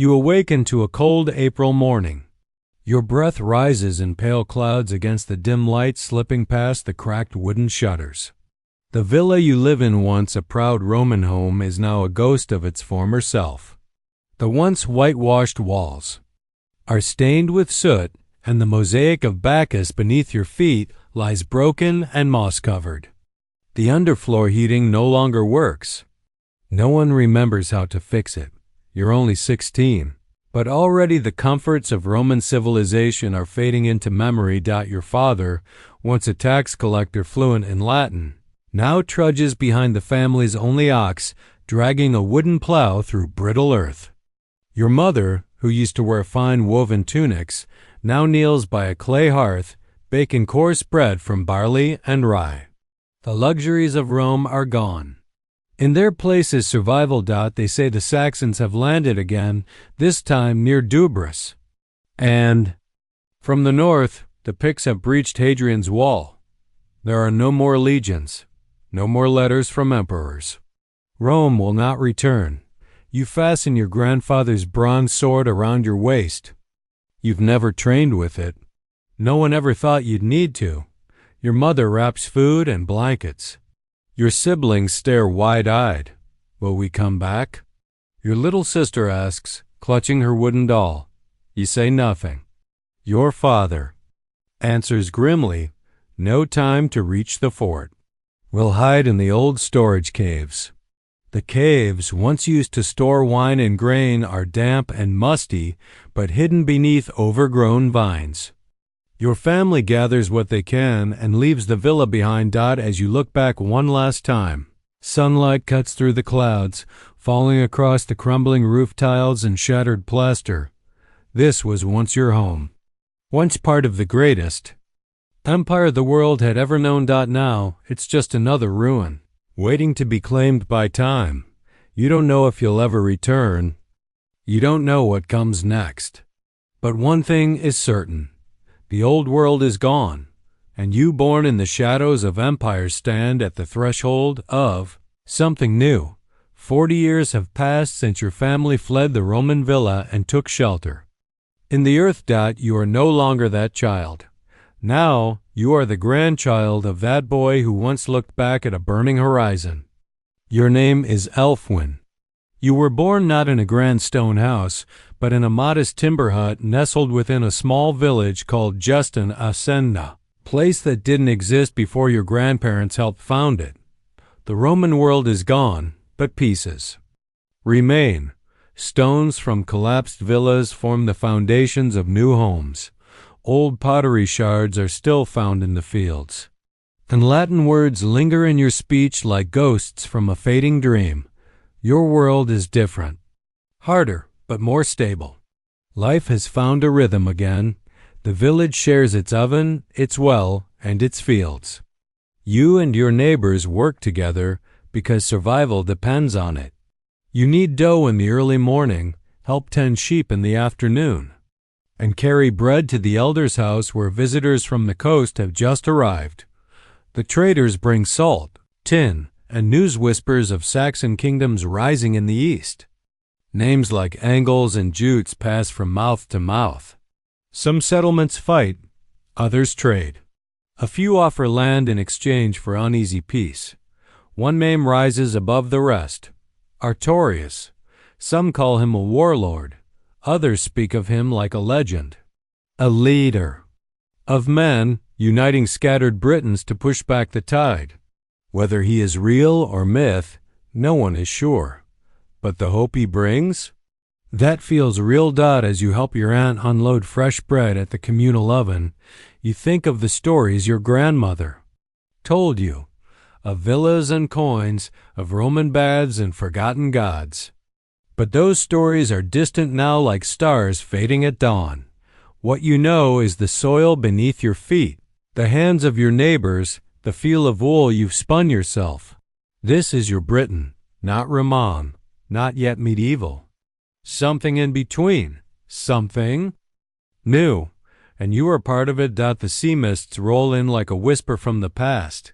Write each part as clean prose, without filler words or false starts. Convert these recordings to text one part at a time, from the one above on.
You awaken to a cold April morning. Your breath rises in pale clouds against the dim light slipping past the cracked wooden shutters. The villa you live in, once a proud Roman home, is now a ghost of its former self. The once whitewashed walls are stained with soot, and the mosaic of Bacchus beneath your feet lies broken and moss-covered. The underfloor heating no longer works. No one remembers how to fix it. You're only 16, but already the comforts of Roman civilization are fading into memory. Your father, once a tax collector fluent in Latin, now trudges behind the family's only ox, dragging a wooden plow through brittle earth. Your mother, who used to wear fine woven tunics, now kneels by a clay hearth, baking coarse bread from barley and rye. The luxuries of Rome are gone. In their place is survival. They say the Saxons have landed again, this time near Dubris. And from the north, the Picts have breached Hadrian's wall. There are no more legions, no more letters from emperors. Rome will not return. You fasten your grandfather's bronze sword around your waist. You've never trained with it. No one ever thought you'd need to. Your mother wraps food and blankets. Your siblings stare wide-eyed. Will we come back? Your little sister asks, clutching her wooden doll. You say nothing. Your father answers grimly, no time to reach the fort. We'll hide in the old storage caves. The caves, once used to store wine and grain, are damp and musty, but hidden beneath overgrown vines. Your family gathers what they can and leaves the villa behind. As you look back one last time, sunlight cuts through the clouds, falling across the crumbling roof tiles and shattered plaster. This was once your home, once part of the greatest empire the world had ever known. Now, it's just another ruin, waiting to be claimed by time. You don't know if you'll ever return. You don't know what comes next. But one thing is certain. The old world is gone, and you, born in the shadows of empires, stand at the threshold of something new. 40 years have passed since your family fled the Roman villa and took shelter in the earth. You are no longer that child. Now you are the grandchild of that boy who once looked back at a burning horizon. Your name is Elfwin. You were born not in a grand stone house, but in a modest timber hut nestled within a small village called Justin Asenna, place that didn't exist before your grandparents helped found it. The Roman world is gone, but pieces remain. Stones from collapsed villas form the foundations of new homes. Old pottery shards are still found in the fields, and Latin words linger in your speech like ghosts from a fading dream. Your world is different, harder, but more stable. Life has found a rhythm again. The village shares its oven, its well, and its fields. You and your neighbors work together because survival depends on it. You knead dough in the early morning, help tend sheep in the afternoon, and carry bread to the elder's house where visitors from the coast have just arrived. The traders bring salt, tin, and news whispers of Saxon kingdoms rising in the east. Names like Angles and Jutes pass from mouth to mouth. Some settlements fight, others trade. A few offer land in exchange for uneasy peace. One name rises above the rest, Artorius. Some call him a warlord. Others speak of him like a legend, a leader of men uniting scattered Britons to push back the tide. Whether he is real or myth, no one is sure. But the hope he brings? That feels real. As you help your aunt unload fresh bread at the communal oven, you think of the stories your grandmother told you, of villas and coins, of Roman baths and forgotten gods. But those stories are distant now, like stars fading at dawn. What you know is the soil beneath your feet, the hands of your neighbors, the feel of wool you've spun yourself. This is your Britain, not Ramon, not yet medieval. Something in between, something new, and you are part of it. The sea mists roll in like a whisper from the past.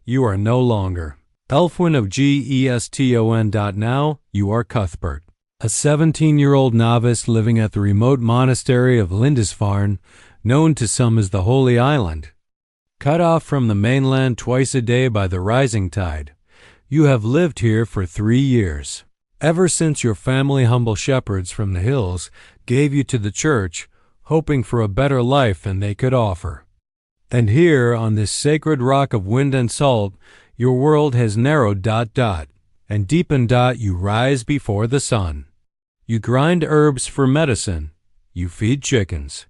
You are no longer Elfwin of Geston. Now you are Cuthbert. a 17-year-old novice living at the remote monastery of Lindisfarne, known to some as the Holy Island. Cut off from the mainland twice a day by the rising tide, you have lived here for 3 years, ever since your family humble shepherds from the hills gave you to the church, hoping for a better life than they could offer. And here, on this sacred rock of wind and salt, your world has narrowed ... and deepened ... you rise before the sun. You grind herbs for medicine. You feed chickens.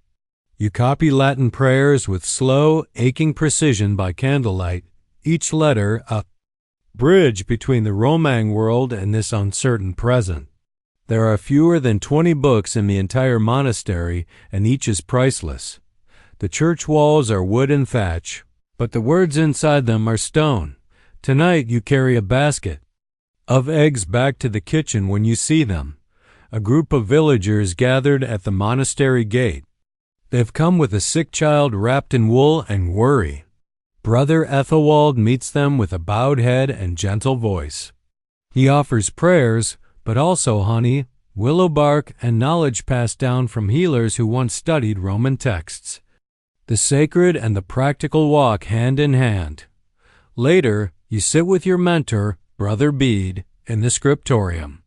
You copy Latin prayers with slow, aching precision by candlelight, each letter a bridge between the Romang world and this uncertain present. There are fewer than 20 books in the entire monastery, and each is priceless. The church walls are wood and thatch, but the words inside them are stone. Tonight you carry a basket of eggs back to the kitchen when you see them. A group of villagers gathered at the monastery gate. They've come with a sick child wrapped in wool and worry. Brother Ethelwald meets them with a bowed head and gentle voice. He offers prayers, but also honey, willow bark, and knowledge passed down from healers who once studied Roman texts. The sacred and the practical walk hand in hand. Later, you sit with your mentor, Brother Bede, in the scriptorium.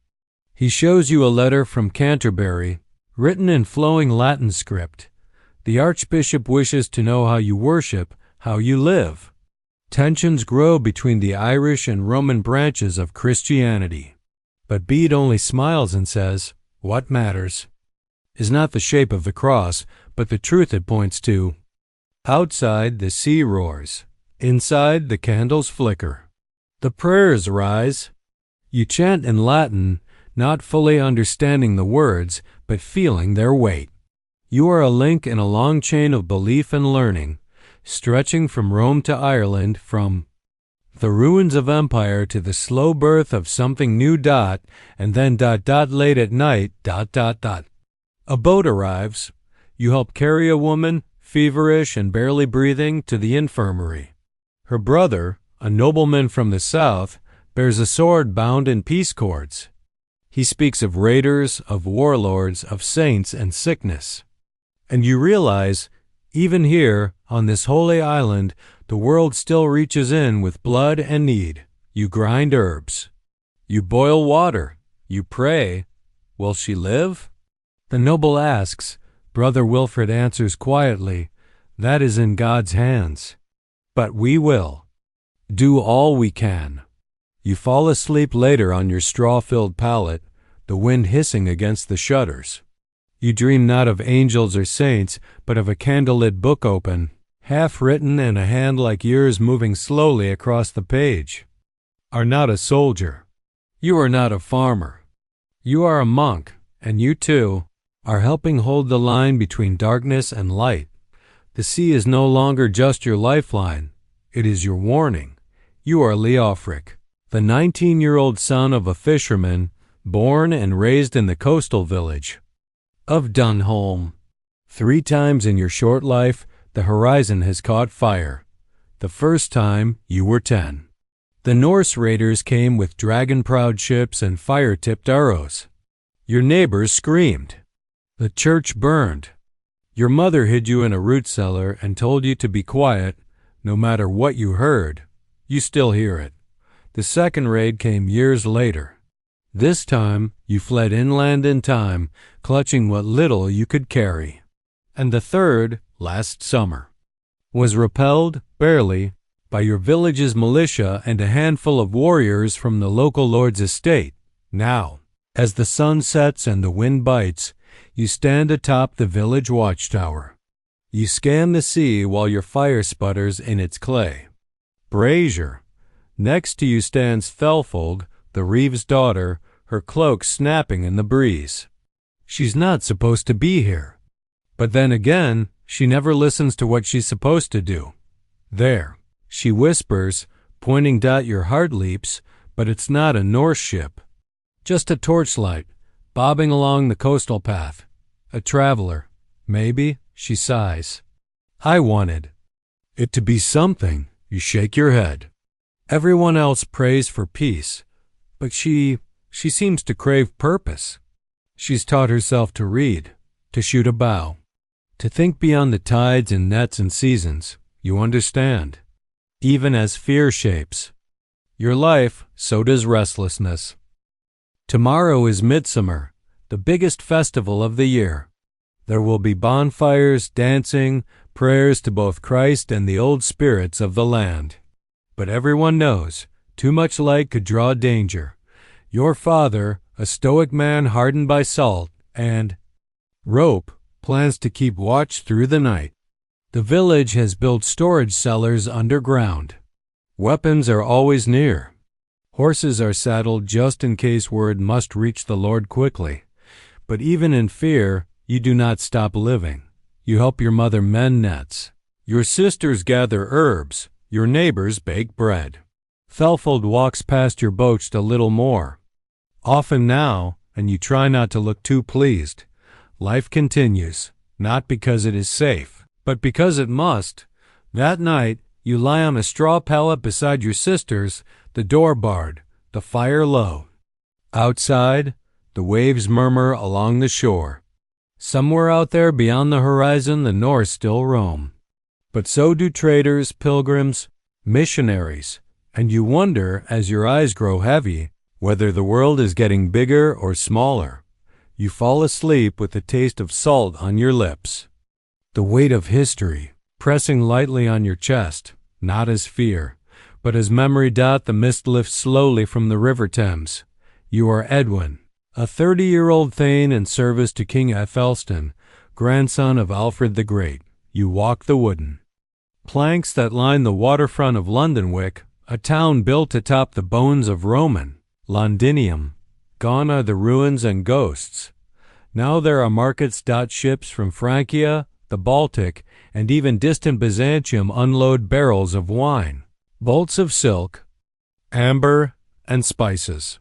He shows you a letter from Canterbury, written in flowing Latin script. The Archbishop wishes to know how you worship, how you live. Tensions grow between the Irish and Roman branches of Christianity. But Bede only smiles and says, "What matters is not the shape of the cross, but the truth it points to." Outside, the sea roars. Inside, the candles flicker. The prayers rise. You chant in Latin, not fully understanding the words, but feeling their weight. You are a link in a long chain of belief and learning, stretching from Rome to Ireland, from the ruins of empire to the slow birth of something new ... and then ... late at night ... A boat arrives. You help carry a woman, feverish and barely breathing, to the infirmary. Her brother, a nobleman from the south, bears a sword bound in peace cords. He speaks of raiders, of warlords, of saints and sickness. And you realize, even here, on this holy island, the world still reaches in with blood and need. You grind herbs. You boil water. You pray. Will she live? The noble asks. Brother Wilfrid answers quietly, "That is in God's hands. But we will do all we can." You fall asleep later on your straw-filled pallet, the wind hissing against the shutters. You dream not of angels or saints, but of a candlelit book open, half-written, and a hand like yours moving slowly across the page. Are not a soldier. You are not a farmer. You are a monk, and you, too, are helping hold the line between darkness and light. The sea is no longer just your lifeline. It is your warning. You are Leofric, the 19-year-old son of a fisherman, born and raised in the coastal village of Dunholm. 3 times in your short life, the horizon has caught fire. The first time, you were 10. The Norse raiders came with dragon-prowed ships and fire-tipped arrows. Your neighbors screamed. The church burned. Your mother hid you in a root cellar and told you to be quiet. No matter what you heard, you still hear it. The second raid came years later. This time, you fled inland in time, clutching what little you could carry. And the third, last summer, was repelled, barely, by your village's militia and a handful of warriors from the local lord's estate. Now, as the sun sets and the wind bites, you stand atop the village watchtower. You scan the sea while your fire sputters in its clay. Brazier. Next to you stands Thelfold, the reeve's daughter, her cloak snapping in the breeze. She's not supposed to be here. But then again, she never listens to what she's supposed to do. There, she whispers, pointing. Your heart leaps, but it's not a Norse ship. Just a torchlight, bobbing along the coastal path. A traveler. Maybe, she sighs. I wanted it to be something. You shake your head. Everyone else prays for peace, but she seems to crave purpose. She's taught herself to read, to shoot a bow, to think beyond the tides and nets and seasons. You understand. Even as fear shapes your life, so does restlessness. Tomorrow is Midsummer, the biggest festival of the year. There will be bonfires, dancing, prayers to both Christ and the old spirits of the land. But everyone knows, too much light could draw danger. Your father, a stoic man hardened by salt and rope, plans to keep watch through the night. The village has built storage cellars underground. Weapons are always near. Horses are saddled just in case word must reach the Lord quickly. But even in fear, you do not stop living. You help your mother mend nets. Your sisters gather herbs. Your neighbors bake bread. Thelfold walks past your boat a little more often now, and you try not to look too pleased. Life continues, not because it is safe, but because it must. That night, you lie on a straw pallet beside your sisters, the door barred, the fire low. Outside, the waves murmur along the shore. Somewhere out there beyond the horizon, the Norse still roam. But so do traders, pilgrims, missionaries, and you wonder, as your eyes grow heavy, whether the world is getting bigger or smaller. You fall asleep with the taste of salt on your lips. The weight of history pressing lightly on your chest, not as fear, but as memory. The mist lifts slowly from the river Thames. You are Edwin, a 30-year-old thane in service to King Aethelstan, grandson of Alfred the Great. You walk the wooden planks that line the waterfront of Londonwick, a town built atop the bones of Roman Londinium. Gone are the ruins and ghosts. Now there are markets. Ships from Francia, the Baltic, and even distant Byzantium unload barrels of wine, bolts of silk, amber, and spices.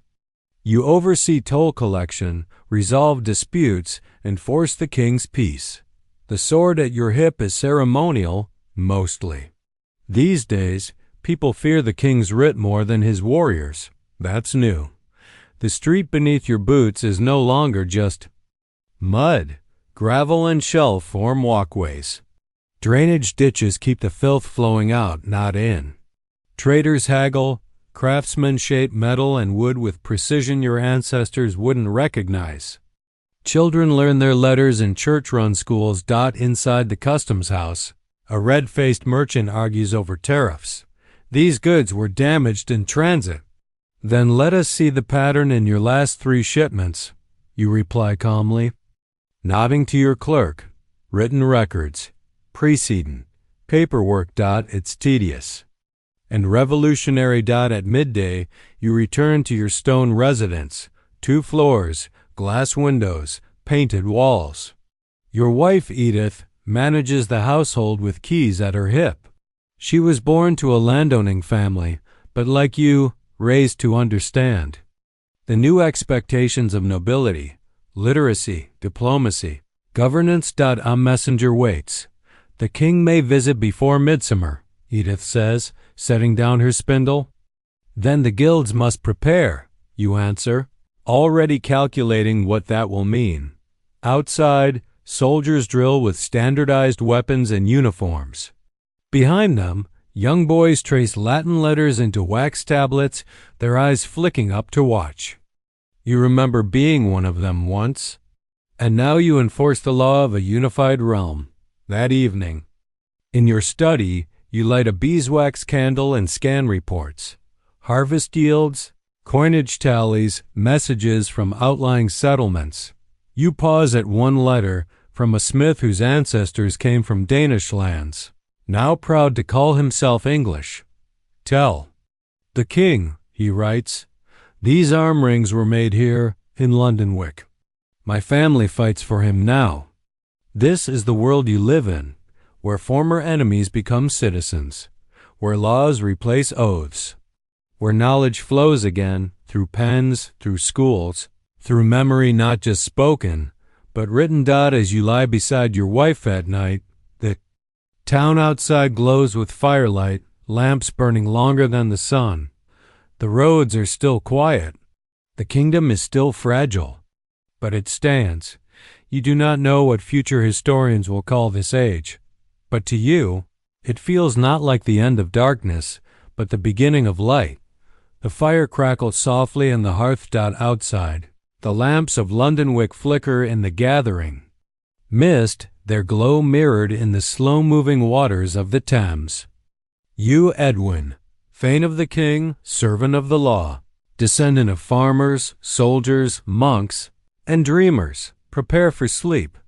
You oversee toll collection, resolve disputes, enforce the king's peace. The sword at your hip is ceremonial, mostly. These days, people fear the king's writ more than his warriors. That's new. The street beneath your boots is no longer just mud. Gravel and shell form walkways. Drainage ditches keep the filth flowing out, not in. Traders haggle. Craftsmen shape metal and wood with precision your ancestors wouldn't recognize. Children learn their letters in church-run schools. Inside the customs house, a red-faced merchant argues over tariffs. These goods were damaged in transit. Then let us see the pattern in your last 3 shipments, you reply calmly, nodding to your clerk. Written records, precedent, paperwork. It's tedious and revolutionary. At midday, you return to your stone residence, 2 floors, glass windows, painted walls. Your wife, Edith, manages the household with keys at her hip. She was born to a landowning family, but like you, raised to understand the new expectations of nobility, literacy, diplomacy, governance. A messenger waits. The king may visit before midsummer, Edith says, setting down her spindle. Then the guilds must prepare, you answer, already calculating what that will mean. Outside, soldiers drill with standardized weapons and uniforms. Behind them, young boys trace Latin letters into wax tablets, their eyes flicking up to watch. You remember being one of them once, and now you enforce the law of a unified realm. That evening, in your study, you light a beeswax candle and scan reports, harvest yields, coinage tallies, messages from outlying settlements. You pause at one letter from a smith whose ancestors came from Danish lands, now proud to call himself English. Tell the king, he writes, these arm rings were made here in Londonwick. My family fights for him now. This is the world you live in, where former enemies become citizens, where laws replace oaths, where knowledge flows again through pens, through schools, through memory not just spoken, but written. As you lie beside your wife at night, the town outside glows with firelight, lamps burning longer than the sun. The roads are still quiet. The kingdom is still fragile. but it stands. You do not know what future historians will call this age, but to you, it feels not like the end of darkness, but the beginning of light. The fire crackles softly in the hearth outside. The lamps of London wick flicker in the gathering mist, their glow mirrored in the slow-moving waters of the Thames. You, Edwin, thane of the king, servant of the law, descendant of farmers, soldiers, monks, and dreamers, prepare for sleep.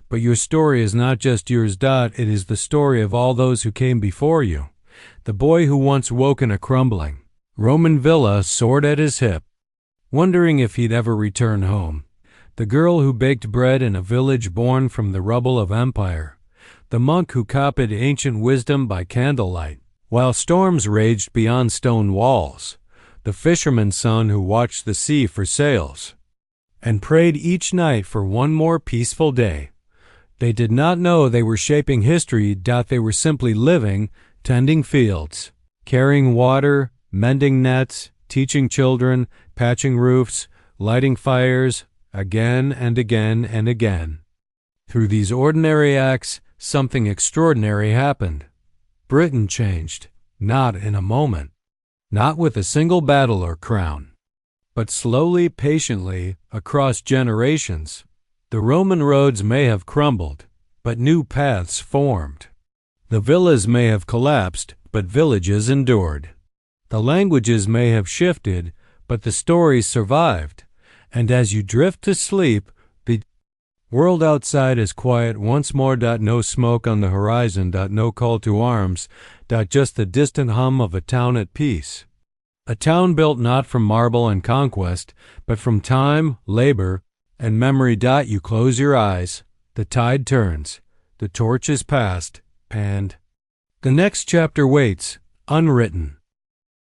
But your story is not just yours. It is the story of all those who came before you. The boy who once woke in a crumbling Roman villa, sword at his hip, wondering if he'd ever return home. The girl who baked bread in a village born from the rubble of empire. The monk who copied ancient wisdom by candlelight, while storms raged beyond stone walls. The fisherman's son who watched the sea for sails, and prayed each night for one more peaceful day. They did not know they were shaping history. They were simply living, tending fields, carrying water, mending nets, teaching children, patching roofs, lighting fires, again and again and again. Through these ordinary acts, something extraordinary happened. Britain changed, not in a moment, not with a single battle or crown, but slowly, patiently, across generations. The Roman roads may have crumbled, but new paths formed. The villas may have collapsed, but villages endured. The languages may have shifted, but the stories survived. And as you drift to sleep, the world outside is quiet once more. No smoke on the horizon. No call to arms. Just the distant hum of a town at peace. A town built not from marble and conquest, but from time, labor, and memory. You close your eyes. The tide turns. The torch is passed, and the next chapter waits, unwritten.